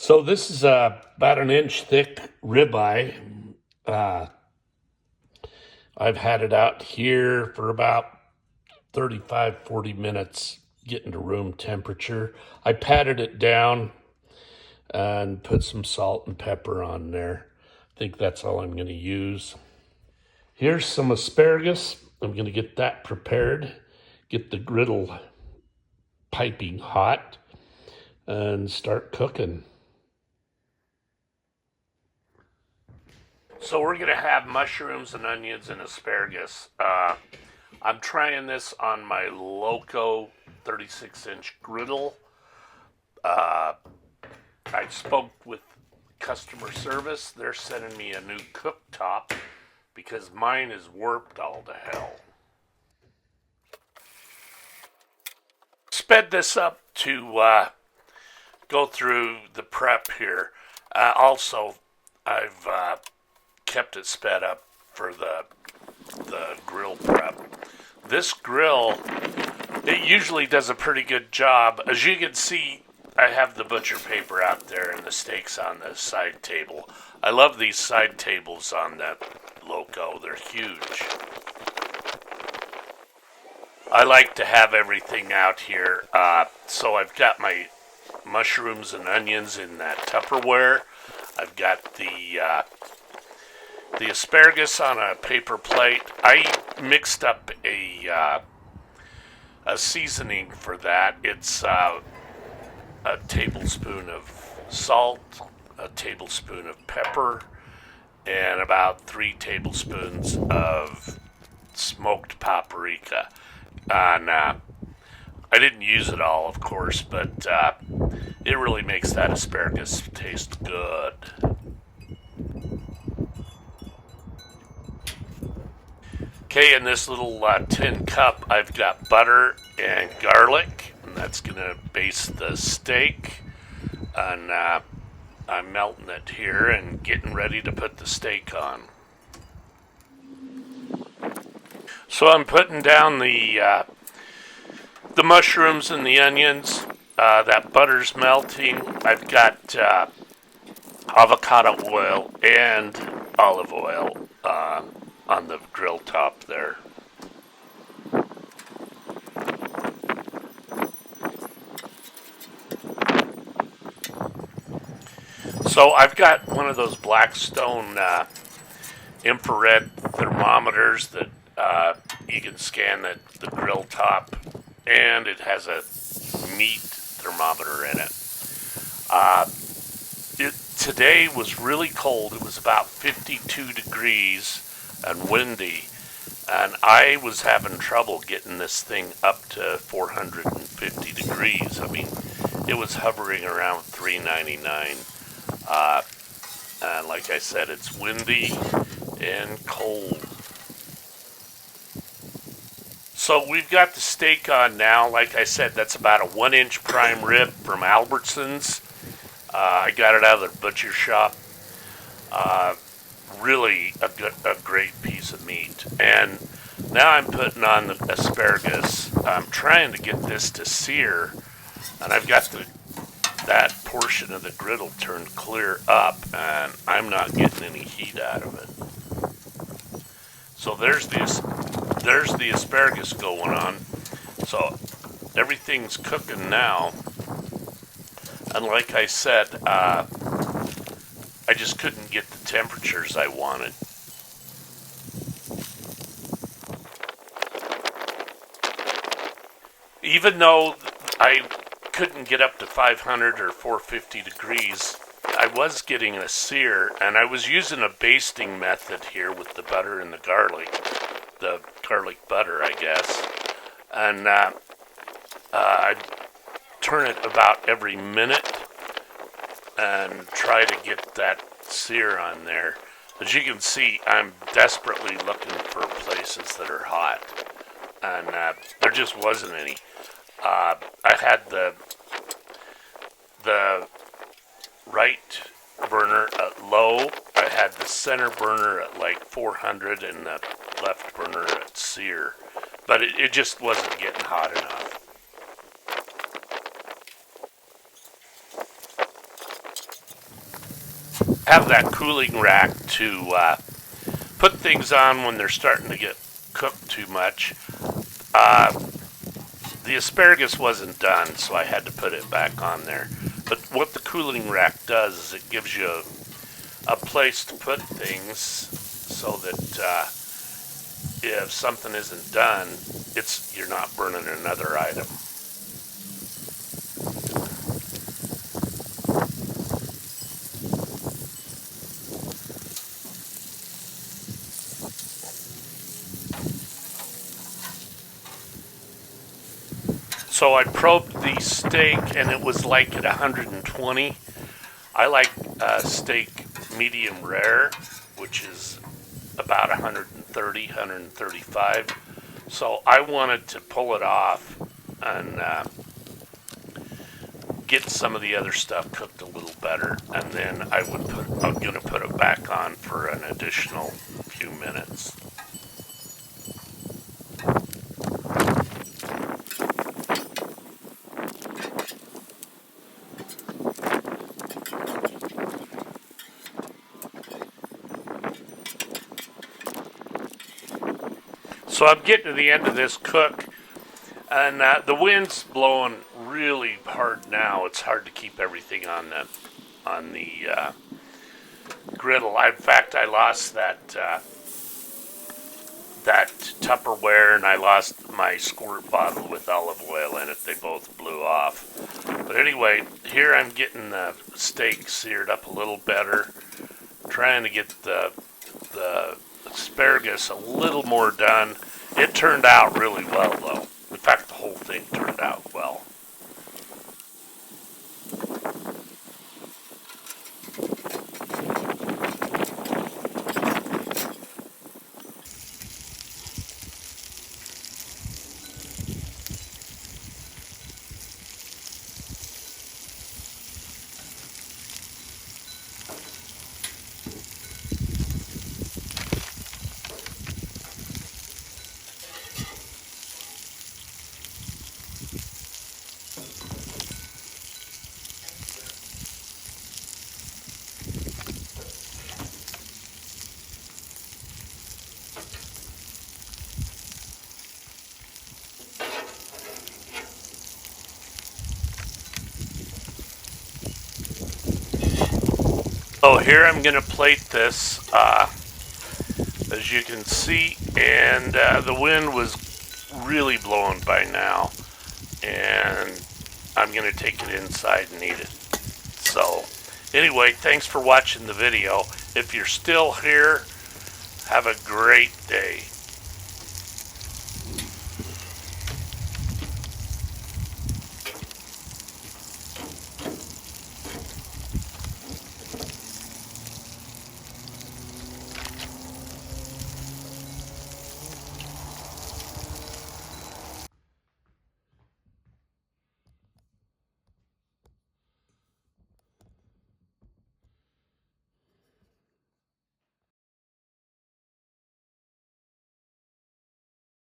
So this is about an inch thick ribeye. Uh, I've had it out here for about 35, 40 minutes getting to room temperature. I patted it down and put some salt and pepper on there. I think that's all I'm going to use. Here's some asparagus. I'm going to get that prepared, get the griddle piping hot, and start cooking. So we're gonna have mushrooms and onions and asparagus. I'm trying this on my Loco 36-inch griddle. Uh, I spoke with customer service. They're sending me a new cooktop because mine is warped all to hell. Sped this up to go through the prep here. Also, I've kept it sped up for the grill prep. This grill, it usually does a pretty good job. As you can see, I have the butcher paper out there and the steaks on the side table. I love these side tables on that Loco. They're huge. I like to have everything out here. So I've got my mushrooms and onions in that Tupperware. I've got the asparagus on a paper plate. I mixed up a seasoning for that. It's a tablespoon of salt, a tablespoon of pepper, and about 3 tablespoons of smoked paprika. And I didn't use it all, of course, but it really makes that asparagus taste good. Okay, in this little tin cup, I've got butter and garlic, and that's going to baste the steak. And I'm melting it here and getting ready to put the steak on. So I'm putting down the mushrooms and the onions. That butter's melting. I've got avocado oil and olive oil on the grill top there. So I've got one of those Blackstone infrared thermometers that you can scan the grill top, and it has a meat thermometer in it. Today was really cold. It was about 52 degrees and windy, and I was having trouble getting this thing up to 450 degrees. I mean, it was hovering around 399. And like I said, it's windy and cold. So we've got the steak on now. Like I said, that's about a 1-inch prime rib from Albertsons. I got it out of the butcher shop. Really a great piece of meat. And now I'm putting on the asparagus. I'm trying to get this to sear, and I've got that portion of the griddle turned clear up, and I'm not getting any heat out of it. So there's the asparagus going on. So everything's cooking now. And like I said, I just couldn't get the temperatures I wanted. Even though I couldn't get up to 500 or 450 degrees, I was getting a sear, and I was using a basting method here with the butter and the garlic butter, I guess. And I turn it about every minute and try to get that sear on there. As you can see, I'm desperately looking for places that are hot, and there just wasn't any. I had the right burner at low. I had the center burner at like 400 and the left burner at sear, but it just wasn't getting hot enough. have that cooling rack to put things on when they're starting to get cooked too much. The asparagus wasn't done, so I had to put it back on there. But what the cooling rack does is it gives you a place to put things so that if something isn't done, you're not burning another item. So I probed the steak and it was like at 120. I like steak medium rare, which is about 130, 135. So I wanted to pull it off and get some of the other stuff cooked a little better, and then I'm going to put it back on for an additional few minutes. So I'm getting to the end of this cook, and the wind's blowing really hard now. It's hard to keep everything on the griddle. In fact, I lost that Tupperware, and I lost my squirt bottle with olive oil in it. They both blew off. But anyway, here I'm getting the steak seared up a little better, trying to get the asparagus a little more done. It turned out really well, though. In fact, the whole thing turned out well. Oh, here I'm going to plate this, as you can see, and the wind was really blowing by now, and I'm going to take it inside and eat it. So, anyway, thanks for watching the video. If you're still here, have a great day.